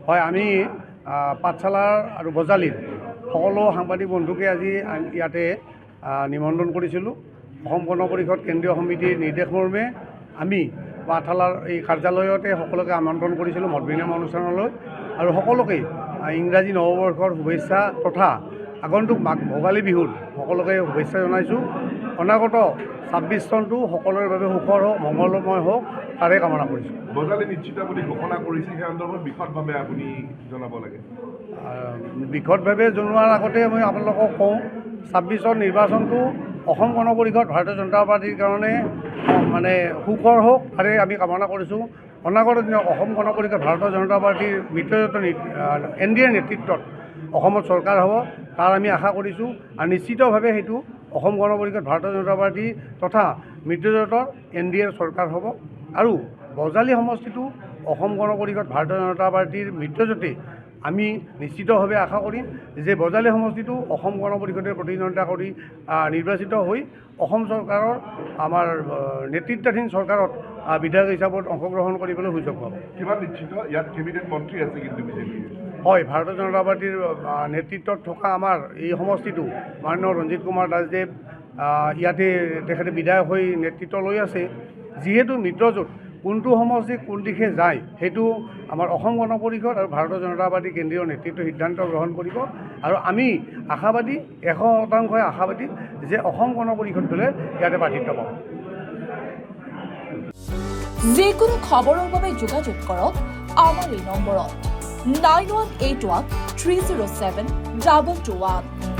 হয়, আমি পাঠশালাৰ আৰু বজালীৰ সকলো সাংবাদিক বন্ধুকে আজি ইয়াতে নিমন্ত্ৰণ কৰিছিলোঁ। অসম গণ পৰিষদ কেন্দ্ৰীয় সমিতিৰ নিৰ্দেশ মৰ্মে আমি পাঠশালাৰ এই কাৰ্যালয়তে সকলোকে আমন্ত্ৰণ কৰিছিলোঁ মত বিনিময় অনুষ্ঠানলৈ, আৰু সকলোকে ইংৰাজী নৱবৰ্ষৰ শুভেচ্ছা তথা আগন্তুক ভোগালী বিহুৰ সকলোকে শুভেচ্ছা জনাইছোঁ। অনাগত 26 চনটো সকলোৰে বাবে সুখৰ হওক, মংগলময় হওক, তাৰে কামনা কৰিছোঁ। বজালী নিশ্চিত বুলি ঘোষণা কৰিছে, সেই সন্দৰ্ভত বিশদভাৱে আপুনি জনাব লাগে। বিশদভাৱে জনোৱাৰ আগতে মই আপোনালোকক কওঁ, 26 চন নিৰ্বাচনটো অসম গণ পৰিষদ ভাৰতীয় জনতা পাৰ্টীৰ কাৰণে মানে সুখৰ হওক, তাৰে আমি কামনা কৰিছোঁ। অনাগত দিনত অসম গণ পৰিষদ ভাৰতীয় জনতা পাৰ্টীৰ মিত্ৰজোঁটৰ NDA নেতৃত্বত অসমত চৰকাৰ হ'ব, তাৰ আমি আশা কৰিছোঁ। আৰু নিশ্চিতভাৱে সেইটো অসম গণ পৰিষদ ভাৰতীয় জনতা পাৰ্টী তথা মিত্ৰজোঁটৰ NDA চৰকাৰ হ'ব। আৰু বজালী সমষ্টিটো অসম গণ পৰিষদ ভাৰতীয় জনতা পাৰ্টীৰ মিত্ৰজোঁটে আমি নিশ্চিতভাৱে আশা কৰিম যে বজালী সমষ্টিটো অসম গণ পৰিষদে প্ৰতিদ্বন্দ্বিতা কৰি নিৰ্বাচিত হৈ অসম চৰকাৰৰ আমাৰ নেতৃত্বাধীন চৰকাৰত বিধায়ক হিচাপত অংশগ্ৰহণ কৰিবলৈ সুযোগ পাব। কিমান নিশ্চিত? ইয়াত কেবিনেট মন্ত্ৰী আছে কিন্তু বিজেপি। হয়, ভাৰতীয় জনতা পাৰ্টীৰ নেতৃত্বত থকা আমাৰ এই সমষ্টিটো মাননীয় ৰঞ্জিত কুমাৰ দাসদেৱ ইয়াতে তেখেতে বিধায়ক হৈ নেতৃত্ব লৈ আছে। যিহেতু মিত্ৰজোঁট কোনটো সমষ্টি কোন দিশে যায় সেইটো আমাৰ অসম গণ পৰিষদ আৰু ভাৰতীয় জনতা পাৰ্টী কেন্দ্ৰীয় নেতৃত্ব সিদ্ধান্ত গ্ৰহণ কৰিব, আৰু আমি আশাবাদী 100% আশাবাদী যে অসম গণ পৰিষদ দলে ইয়াতে প্ৰাৰ্থিত্ব পাব। যিকোনো খবৰৰ বাবে যোগাযোগ কৰক আমাৰ এই নম্বৰত 9181 307 221।